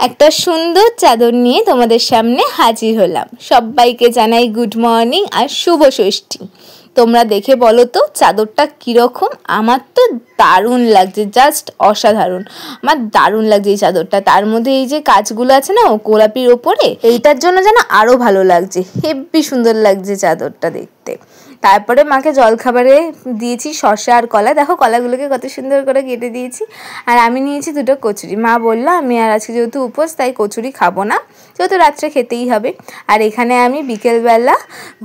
একটা সুন্দর চাদর নিয়ে তোমাদের সামনে হাজির হলাম। সবাইকে জানাই গুড মর্নিং আর শুভ ষষ্ঠী। তোমরা দেখে বলো তো চাদরটা কীরকম? আমার তো দারুণ লাগছে, জাস্ট অসাধারণ। আমার দারুণ লাগছে এই চাদরটা। তার মধ্যে এই যে কাজগুলো আছে না গোলাপির ওপরে, এইটার জন্য যেন আরও ভালো লাগছে। হেব্বি সুন্দর লাগছে চাদরটা দেখতে। তারপরে মাকে জলখাবারে দিয়েছি শসা আর কলা। দেখো কলাগুলোকে কত সুন্দর করে কেটে দিয়েছি। আর আমি নিয়েছি দুটো কচুরি। মা বললো আমি আর আজকে যেহেতু উপোস তাই কচুরি খাবো না, যেহেতু রাত্রে খেতেই হবে। আর এখানে আমি বিকেলবেলা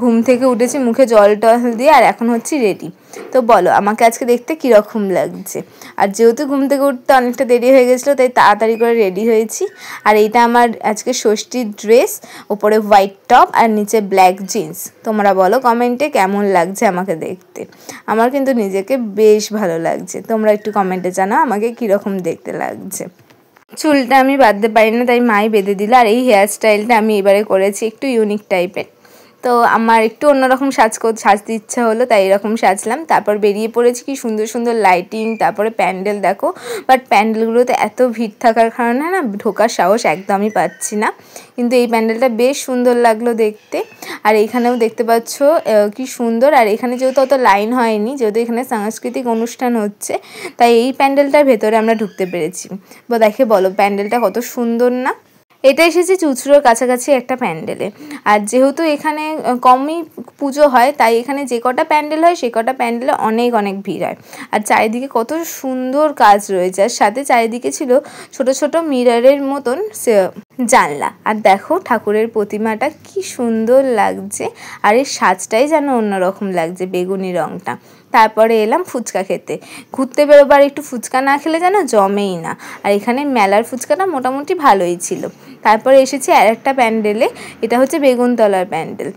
ঘুম থেকে উঠেছি মুখে জল টল দিয়ে, আর এখন হচ্ছি রেডি। তো বলো আমাকে আজকে দেখতে কীরকম লাগছে? আর যেহেতু ঘুম থেকে উঠতে অনেকটা দেরি হয়ে গেছিলো তাই তাড়াতাড়ি করে রেডি হয়েছি। আর এইটা আমার আজকে ষষ্ঠীর ড্রেস, ওপরে হোয়াইট টপ আর নিচে ব্ল্যাক জিন্স। তোমরা বলো কমেন্টে কেমন লাগছে আমাকে দেখতে। আমার কিন্তু নিজেকে বেশ ভালো লাগছে। তোমরা একটু কমেন্টে জানাও আমাকে কীরকম দেখতে লাগছে। চুলটা আমি বাঁধতে পারি না তাই মাই বেঁধে দিল। আর এই হেয়ার স্টাইলটা আমি এবারে করেছি একটু ইউনিক টাইপের। তো আমার একটু অন্যরকম সাজতে ইচ্ছা হলো তাই এরকম সাজলাম। তারপর বেরিয়ে পড়েছি। কি সুন্দর সুন্দর লাইটিং, তারপরে প্যান্ডেল দেখো। বাট প্যান্ডেলগুলোতে এত ভিড় থাকার কারণে না ঢোকার সাহস একদমই পাচ্ছি না। কিন্তু এই প্যান্ডেলটা বেশ সুন্দর লাগলো দেখতে। আর এইখানেও দেখতে পাচ্ছ কি সুন্দর। আর এখানে যেহেতু অত লাইন হয়নি, যেহেতু এখানে সাংস্কৃতিক অনুষ্ঠান হচ্ছে, তাই এই প্যান্ডেলটার ভেতরে আমরা ঢুকতে পেরেছি। দেখে বলো প্যান্ডেলটা কত সুন্দর না? এটা এসেছি চুঁচুড়োর কাছাকাছি একটা প্যান্ডেলে। আর যেহেতু এখানে কমই পুজো হয় তাই এখানে যে কটা প্যান্ডেল হয় সে কটা প্যান্ডেলে অনেক অনেক ভিড় হয়। আর চারিদিকে কত সুন্দর কাজ রয়েছে, আর সাথে চারিদিকে ছিল ছোট ছোট মিররের মতন জানলা। আর দেখো ঠাকুরের প্রতিমাটা কি সুন্দর লাগছে। আর এর সাজটাই যেন অন্যরকম লাগছে, বেগুনি রঙটা। তারপরে এলাম ফুচকা খেতে। ঘুরতে বেরোবার একটু ফুচকা না খেলে যেন জমেই না। আর এখানে মেলার ফুচকাটা মোটামুটি ভালোই ছিল। তারপরে এসেছি আর একটা প্যান্ডেলে, এটা হচ্ছে বেগুনতলার প্যান্ডেল,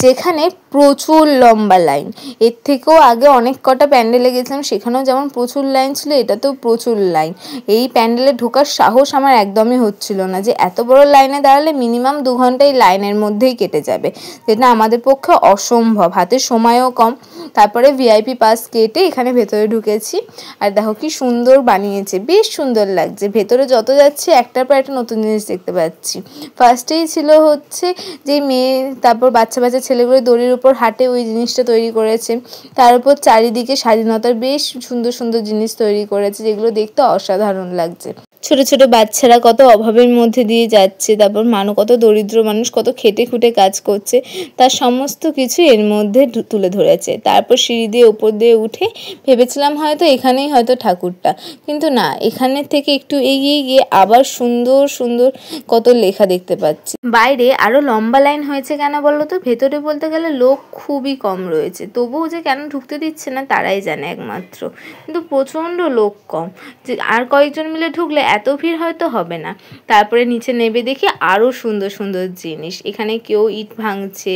যেখানে প্রচুর লম্বা লাইন। এর থেকেও আগে অনেক কটা প্যান্ডেলে গেছিলাম, সেখানেও যেমন প্রচুর লাইন ছিল, এটাতেও প্রচুর লাইন। এই প্যান্ডেলে ঢোকার সাহস আমার একদমই হচ্ছিল না, যে এত বড় লাইনে দাঁড়ালে মিনিমাম 2 ঘন্টা এই লাইনের মধ্যেই কেটে যাবে, যেটা আমাদের পক্ষে অসম্ভব, হাতে সময়ও কম। তারপরে ভিআইপি পাস কেটে এখানে ভেতরে ঢুকেছি। আর দেখো কি সুন্দর বানিয়েছে, বেশ সুন্দর লাগছে। ভেতরে যত যাচ্ছে একটার পর একটা নতুন জিনিস দেখতে পাচ্ছি। ফার্স্টেই ছিল হচ্ছে যে মেয়ে, তারপর বাচ্চা বাচ্চা ছেলেগুলো দড়ির উপর হাঁটে, ওই জিনিসটা তৈরি করেছে। তার উপর চারিদিকে স্বাধীনতার বেশ সুন্দর সুন্দর জিনিস তৈরি করেছে, যেগুলো দেখতে অসাধারণ লাগছে। ছোট ছোট বাচ্চারা কত অভাবের মধ্যে দিয়ে যাচ্ছে, তারপর কত দরিদ্র মানুষ কত খেটে খুঁটে কাজ করছে, তার সমস্ত কিছু এর মধ্যে তুলে ধরেছে। তারপর সিঁড়ি দিয়ে উপর দিয়ে উঠে ভেবেছিলাম হয়তো এখানেই হয়তো ঠাকুরটা, কিন্তু না, এখানের থেকে একটু এগিয়ে গিয়ে আবার সুন্দর সুন্দর কত লেখা দেখতে পাচ্ছি। বাইরে আরও লম্বা লাইন হয়েছে কেন বলো তো? ভেতরে বলতে গেলে লোক খুবই কম রয়েছে, তবুও যে কেন ঢুকতে দিচ্ছে না তারাই জানে একমাত্র। কিন্তু প্রচণ্ড লোক কম, যে আর কয়েকজন মিলে ঢুকলে এত ভিড় হয়তো হবে না। তারপরে নিচে নেমে দেখি আরও সুন্দর সুন্দর জিনিস। এখানে কেউ ইট ভাঙছে,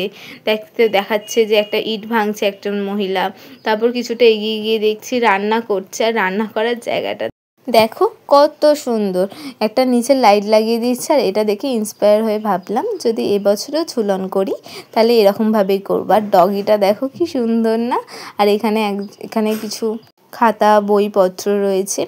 দেখাচ্ছে যে একটা ইট ভাঙছে একজন মহিলা। তারপর কিছুটা এগিয়ে গিয়ে দেখছি রান্না করছে, আর রান্না করার জায়গাটা দেখো কত সুন্দর, একটা নিচে লাইট লাগিয়ে দিচ্ছে। আর এটা দেখে ইন্সপায়ার হয়ে ভাবলাম যদি এবছরও ঝুলন করি তাহলে এরকমভাবেই করবো। আর ডগিটা দেখো কি সুন্দর না? আর এখানে কিছু খাতা বইপত্র রয়েছে,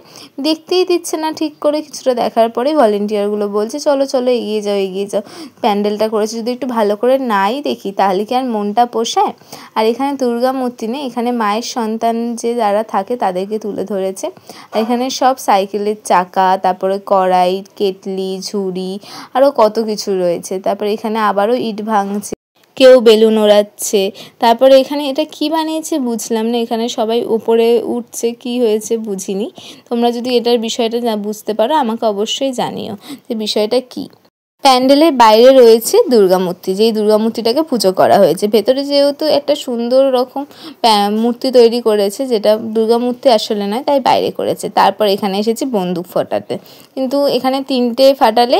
দেখতেই দিচ্ছে না ঠিক করে। কিছুটা দেখার পরে ভলেন্টিয়ারগুলো বলছে চলো চলো এগিয়ে যাও এগিয়ে যাও। প্যান্ডেলটা করেছে, যদি একটু ভালো করে নাই দেখি তাহলে কি আর মনটা পোষায়? আর এখানে দুর্গা মূর্তি নেই, এখানে মায়ের সন্তান যে যারা থাকে তাদেরকে তুলে ধরেছে। আর এখানে সব সাইকেলের চাকা, তারপরে কড়াই, কেটলি, ঝুড়ি, আরও কত কিছু রয়েছে। তারপরে এখানে আবারও ইট ভাঙছে, কেউ বেলুন ওড়াচ্ছে। তারপরে এখানে এটা কি বানিয়েছে বুঝলাম না, এখানে সবাই উপরে উঠছে, কি হয়েছে বুঝিনি। তোমরা যদি এটার বিষয়টা বুঝতে পারো আমাকে অবশ্যই জানিও যে বিষয়টা কি। প্যান্ডেলের বাইরে রয়েছে দুর্গা মূর্তি, যেই দুর্গা মূর্তিটাকে পুজো করা হয়েছে। ভেতরে যেহেতু একটা সুন্দর রকম মূর্তি তৈরি করেছে, যেটা দুর্গা মূর্তি আসলে নয়, তাই বাইরে করেছে। তারপর এখানে এসেছি বন্দুক ফাটাতে, কিন্তু এখানে 3টে ফাটালে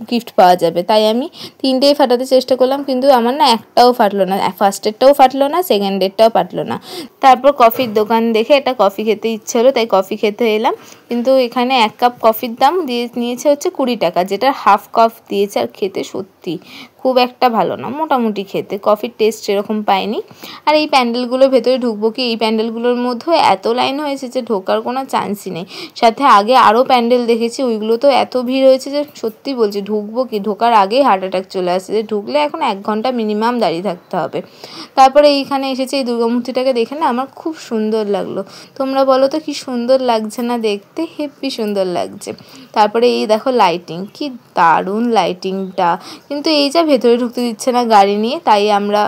গিফট পাওয়া যাবে, তাই আমি 3টেই ফাটাতে চেষ্টা করলাম, কিন্তু আমার না একটাও ফাটলো না। ফার্স্টেরটাও ফাটলো না, সেকেন্ডেরটাও ফাটলো না। তারপর কফির দোকান দেখে একটা কফি খেতে ইচ্ছে হলো, তাই কফি খেতে এলাম। কিন্তু এখানে 1 কাপ কফির দাম নিয়েছে হচ্ছে 20 টাকা, যেটা হাফ কাপ দিয়েছে। আর খেতে সত্যি খুব একটা ভালো না, মোটামুটি খেতে, কফির টেস্ট সেরকম পাইনি। আর এই প্যান্ডেলগুলোর ভেতরে ঢুকবো কি, এই প্যান্ডেলগুলোর মধ্যেও এত লাইন হয়েছে যে ঢোকার কোনো চান্সই নেই। সাথে আগে আরও প্যান্ডেল দেখেছি, ওইগুলো তো এত ভিড় হয়েছে যে সত্যি বলছি ঢুকবো কি, ঢোকার আগেই হার্ট অ্যাটাক চলে আসছে, যে ঢুকলে এখন 1 ঘন্টা মিনিমাম দাঁড়িয়ে থাকতে হবে। তারপরে এইখানে এসেছি, এই দুর্গা মূর্তিটাকে দেখে না আমার খুব সুন্দর লাগলো। তোমরা বলো তো কি সুন্দর লাগছে না দেখতে, হেব্বি সুন্দর লাগছে। তারপরে এই দেখো লাইটিং, কি দারুণ লাইটিংটা, কিন্তু এই যা ভেতরে ঢুকতে দিচ্ছে না গাড়ি নিয়ে, তাই আমরা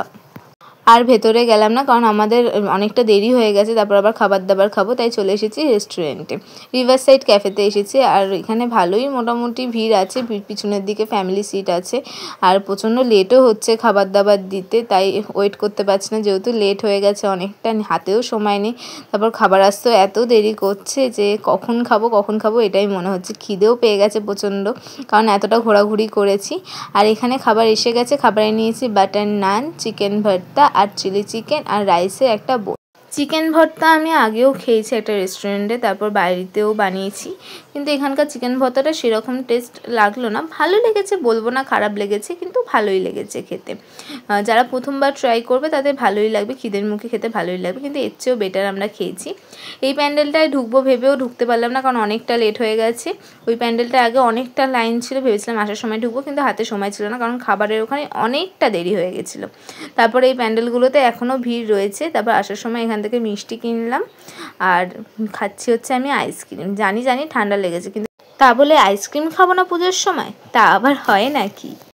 আর ভেতরে গেলাম না, কারণ আমাদের অনেকটা দেরি হয়ে গেছে, তারপর আবার খাবার দাবার খাবো, তাই চলে এসেছি রেস্টুরেন্টে, রিভার সাইড ক্যাফেতে এসেছি। আর এখানে ভালোই মোটামুটি ভিড় আছে, পিছনের দিকে ফ্যামিলি সিট আছে, আর প্রচণ্ড লেটও হচ্ছে খাবার দাবার দিতে, তাই ওয়েট করতে পারছি না, যেহেতু লেট হয়ে গেছে অনেকটা, হাতেও সময় নেই। তারপর খাবার আসতেও এত দেরি করছে যে কখন খাবো এটাই মনে হচ্ছে, খিদেও পেয়ে গেছে প্রচণ্ড, কারণ এতটা ঘোরাঘুরি করেছি। আর এখানে খাবার এসে গেছে, খাবারে নিয়েছি বাটার নান, চিকেন ভর্তা আর চিলি চিকেন আর রাইসের একটা বোল। চিকেন ভর্তা আমি আগেও খেয়েছি একটা রেস্টুরেন্টে, তারপর বাড়িতেও বানিয়েছি, কিন্তু এখানকার চিকেন ভর্তাটা সেরকম টেস্ট লাগলো না, ভালো লেগেছে বলবো না, খারাপ লেগেছে, কিন্তু ভালোই লেগেছে খেতে। যারা প্রথমবার ট্রাই করবে তাদের ভালোই লাগবে, খিদের মুখে খেতে ভালোই লাগবে, কিন্তু এর চেয়েও বেটার আমরা খেয়েছি। এই প্যান্ডেলটায় ঢুকবো ভেবেও ঢুকতে পারলাম না, কারণ অনেকটা লেট হয়ে গেছে। ওই প্যান্ডেলটা আগে অনেকটা লাইন ছিল, ভেবেছিলাম আসার সময় ঢুকবো, কিন্তু হাতে সময় ছিল না, কারণ খাবারের ওখানে অনেকটা দেরি হয়ে গেছিলো। তারপরে এই প্যান্ডেলগুলোতে এখনও ভিড় রয়েছে। তারপর আসার সময় এখান থেকে মিষ্টি কিনলাম, আর খাচ্ছি হচ্ছে আমি আইসক্রিম। জানি ঠান্ডা লেগেছে, কিন্তু তা বলে আইসক্রিম খাবো না পুজোর সময়, তা আবার হয় নাকি।